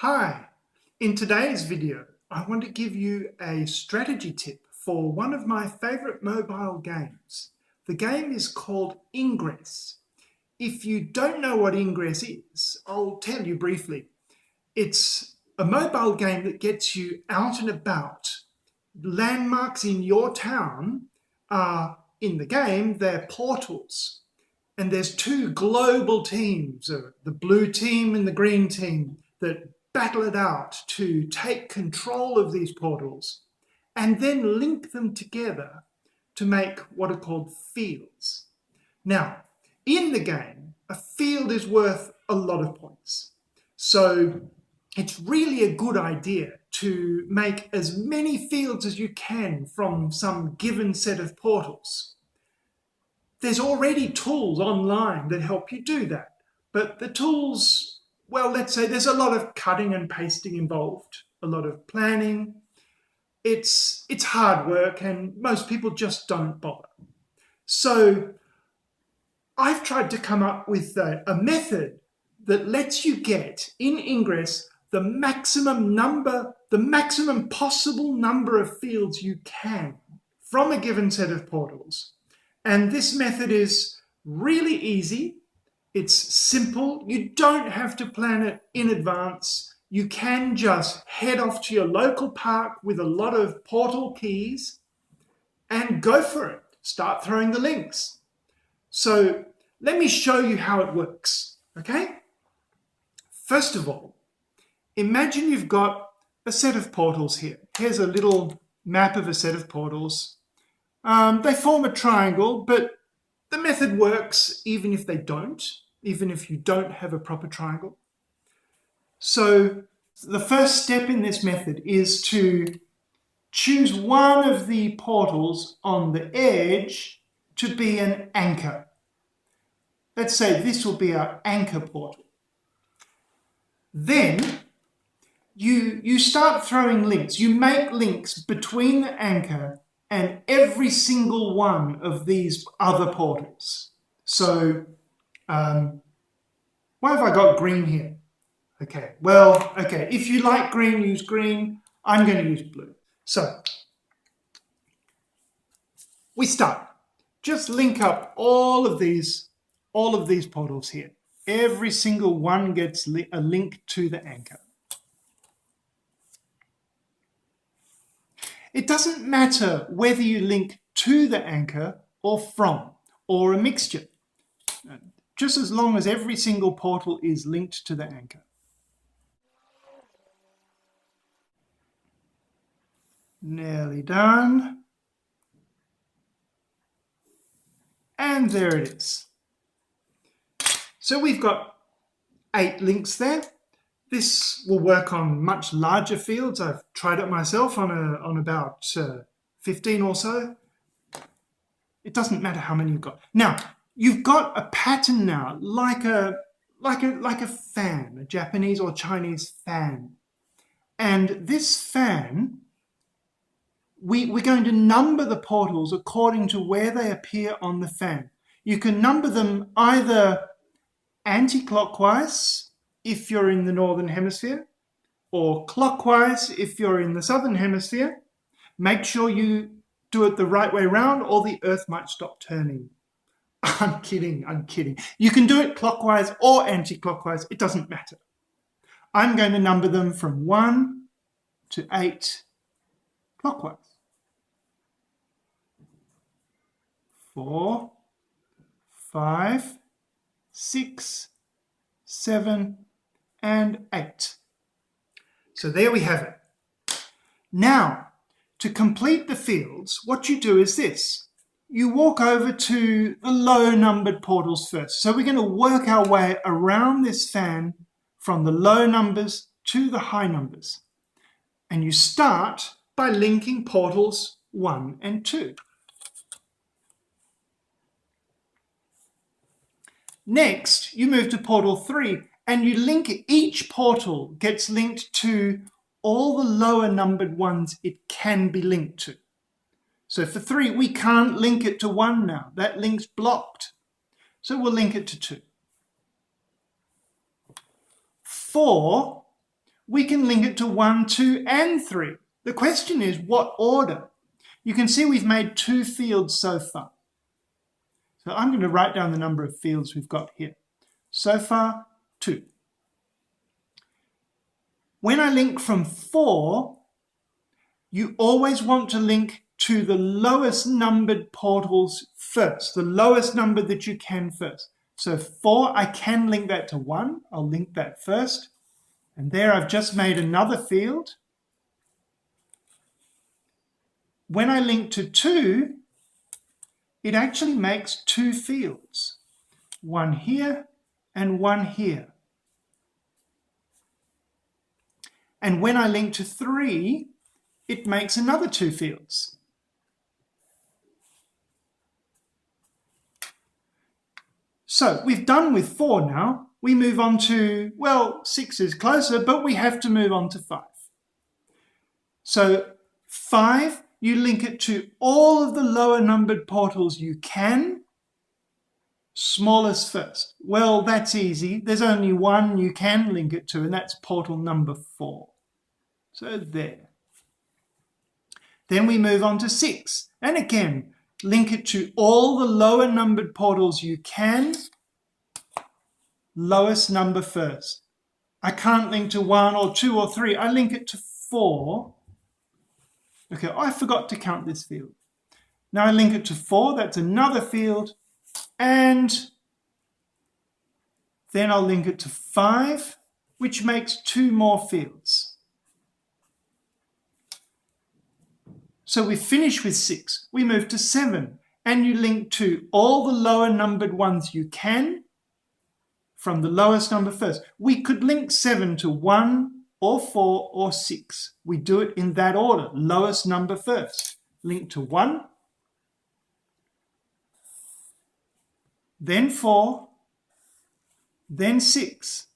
Hi, in today's video, I want to give you a strategy tip for one of my favorite mobile games. The game is called Ingress. If you don't know what Ingress is, I'll tell you briefly. It's a mobile game that gets you out and about. Landmarks in your town are, in the game, they're portals. And there's two global teams, the blue team and the green team, that battle it out to take control of these portals and then link them together to make what are called fields. Now, in the game, a field is worth a lot of points. So it's really a good idea to make as many fields as you can from some given set of portals. There's already tools online that help you do that, but the tools, well, let's say there's a lot of cutting and pasting involved, a lot of planning. It's hard work and most people just don't bother. So I've tried to come up with a method that lets you get in Ingress the maximum possible number of fields you can from a given set of portals. And this method is really easy. It's simple. You don't have to plan it in advance. You can just head off to your local park with a lot of portal keys and go for it. Start throwing the links. So let me show you how it works, okay? First of all, imagine you've got a set of portals here. Here's a little map of a set of portals. They form a triangle, but the method works even if they don't, even if you don't have a proper triangle. So the first step in this method is to choose one of the portals on the edge to be an anchor. Let's say this will be our anchor portal. Then you start throwing links. You make links between the anchor and every single one of these other portals. So why have I got green here? Okay, well, okay, if you like green, use green. I'm going to use blue. So we start. Just link up all of these portals here. Every single one gets a link to the anchor. It doesn't matter whether you link to the anchor or from, or a mixture, just as long as every single portal is linked to the anchor. Nearly done. And there it is. So we've got 8 links there. This will work on much larger fields. I've tried it myself on about 15 or so. It doesn't matter how many you've got. Now, you've got a pattern now, like a fan, a Japanese or Chinese fan. And this fan, we're going to number the portals according to where they appear on the fan. You can number them either anti-clockwise, if you're in the northern hemisphere, or clockwise if you're in the southern hemisphere. Make sure you do it the right way around or the earth might stop turning. I'm kidding. You can do it clockwise or anti-clockwise, it doesn't matter. I'm going to number them from 1 to 8 clockwise. 4, 5, 6, 7, and 8. So there we have it. Now, to complete the fields, what you do is this. You walk over to the low numbered portals first. So we're going to work our way around this fan from the low numbers to the high numbers. And you start by linking portals 1 and 2. Next, you move to portal 3 and you link each portal gets linked to all the lower numbered ones it can be linked to. So for 3, we can't link it to 1 now. That link's blocked. So we'll link it to 2. 4, we can link it to 1, 2, and 3. The question is, what order? You can see we've made 2 fields so far. So I'm going to write down the number of fields we've got here. So far, 2. When I link from 4, you always want to link to the lowest numbered portals first, the lowest number that you can first. So 4, I can link that to 1. I'll link that first. And there I've just made another field. When I link to 2, it actually makes 2 fields. 1 here and 1 here. And when I link to 3, it makes another 2 fields. So we've done with 4 now. We move on to, well, 6 is closer, but we have to move on to 5. So 5, you link it to all of the lower numbered portals you can. Smallest first. Well, that's easy. There's only one you can link it to, and that's portal number 4. So there. Then we move on to 6. And again, link it to all the lower numbered portals you can. Lowest number first. I can't link to 1 or 2 or 3. I link it to 4. Okay, I forgot to count this field. Now I link it to 4. That's another field. And then I'll link it to 5, which makes 2 more fields. So we finish with 6. We move to 7. And you link to all the lower numbered ones you can from the lowest number first. We could link 7 to 1 or 4 or 6. We do it in that order. Lowest number first. Link to 1. Then 4, then 6.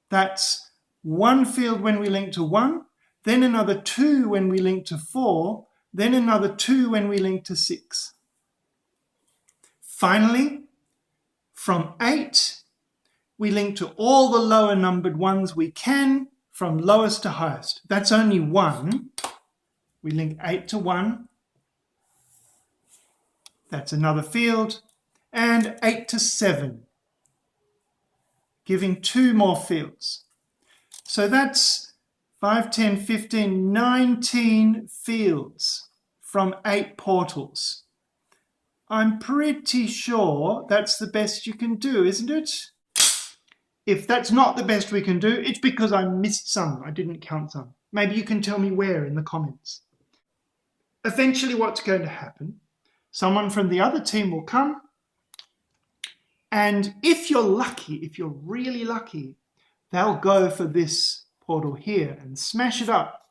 That's 1 field when we link to 1, then another 2 when we link to 4, then another 2 when we link to 6. Finally, from 8, we link to all the lower numbered ones we can from lowest to highest. That's only 1. We link 8 to 1. That's another field. And 8 to 7, giving 2 more fields. So that's 5, 10, 15, 19 fields from 8 portals. I'm pretty sure that's the best you can do, isn't it? If that's not the best we can do, it's because I missed some. I didn't count some. Maybe you can tell me where in the comments. Eventually what's going to happen, someone from the other team will come, and if you're lucky, if you're really lucky, they'll go for this portal here and smash it up.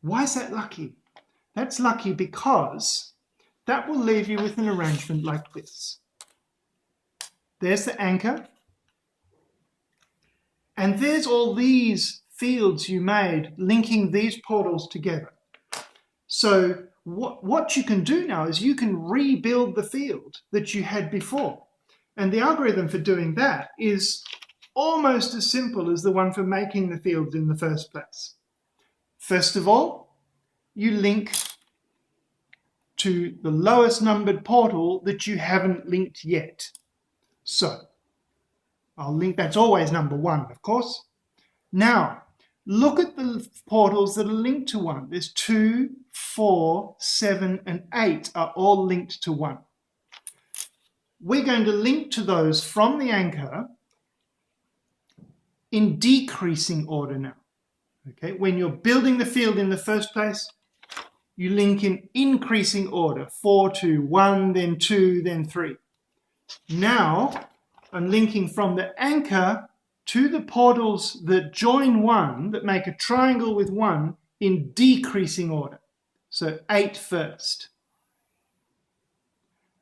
Why is that lucky? That's lucky because that will leave you with an arrangement like this. There's the anchor, and there's all these fields you made linking these portals together. So what you can do now is you can rebuild the field that you had before. And the algorithm for doing that is almost as simple as the one for making the fields in the first place. First of all, you link to the lowest numbered portal that you haven't linked yet. So I'll link, that's always number 1, of course. Now, look at the portals that are linked to 1. There's 2, 4, 7, and 8 are all linked to 1. We're going to link to those from the anchor in decreasing order now. Okay, when you're building the field in the first place, you link in increasing order, 4 to 1, then 2, then 3. Now, I'm linking from the anchor to the portals that join 1, that make a triangle with 1, in decreasing order. So 8 first.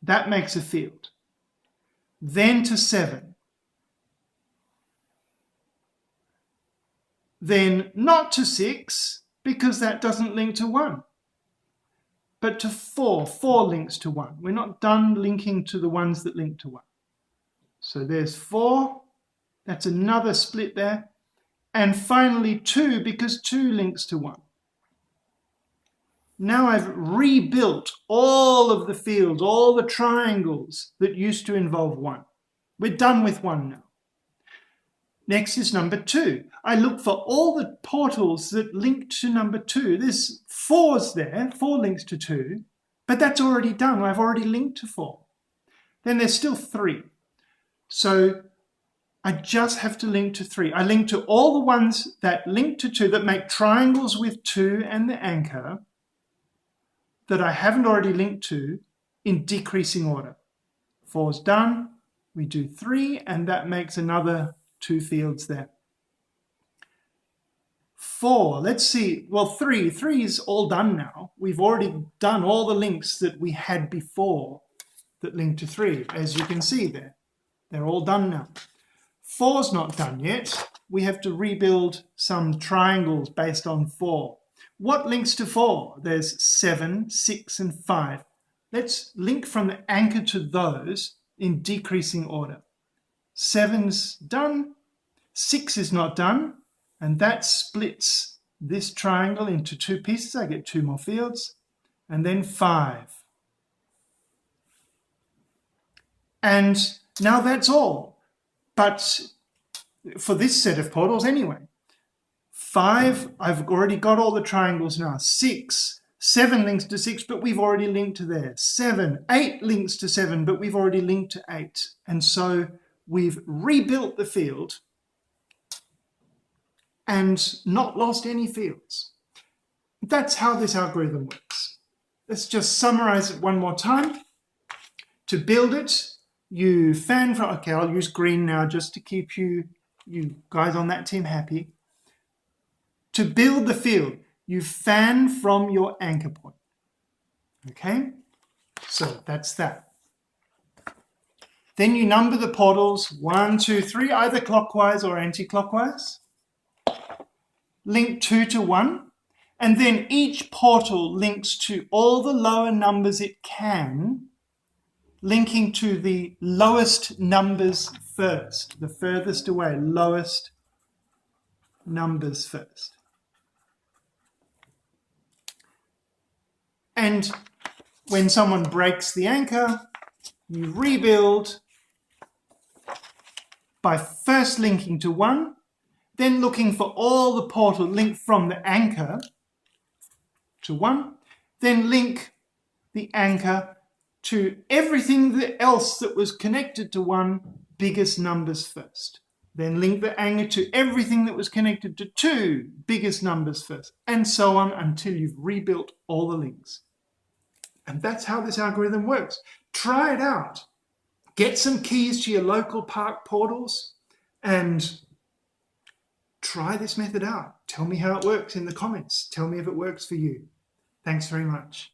That makes a field. Then to 7. Then not to 6, because that doesn't link to 1. But to 4. 4 links to 1. We're not done linking to the ones that link to 1. So there's 4. That's another split there. And finally 2, because 2 links to 1. Now I've rebuilt all of the fields, all the triangles that used to involve 1. We're done with 1 now. Next is number 2. I look for all the portals that link to number 2. There's 4's there, 4 links to 2, but that's already done. I've already linked to 4. Then there's still 3. So I just have to link to 3. I link to all the ones that link to 2, that make triangles with 2 and the anchor, that I haven't already linked to, in decreasing order. 4's done. We do 3, and that makes another 2 fields there. 4, let's see, well 3 is all done now. We've already done all the links that we had before that link to 3, as you can see there. They're all done now. 4's not done yet. We have to rebuild some triangles based on 4. What links to 4? There's 7, 6, and 5. Let's link from the anchor to those in decreasing order. 7's done, 6 is not done, and that splits this triangle into 2 pieces. I get 2 more fields, and then 5. And now that's all, but for this set of portals anyway. 5, I've already got all the triangles now. 6, 7 links to 6, but we've already linked to there. 7, 8 links to 7, but we've already linked to 8. And so we've rebuilt the field and not lost any fields. That's how this algorithm works. Let's just summarize it one more time. To build it, you fan from, okay, I'll use green now just to keep you guys on that team happy. To build the field, you fan from your anchor point. Okay, so that's that. Then you number the portals 1, 2, 3, either clockwise or anti-clockwise. Link 2 to 1, and then each portal links to all the lower numbers it can, linking to the lowest numbers first, the furthest away, lowest numbers first. And when someone breaks the anchor, you rebuild by first linking to 1, then looking for all the portal linked from the anchor to 1, then link the anchor to everything else that was connected to 1, biggest numbers first. Then link the anchor to everything that was connected to 2, biggest numbers first, and so on until you've rebuilt all the links. And that's how this algorithm works. Try it out. Get some keys to your local park portals and try this method out. Tell me how it works in the comments. Tell me if it works for you. Thanks very much.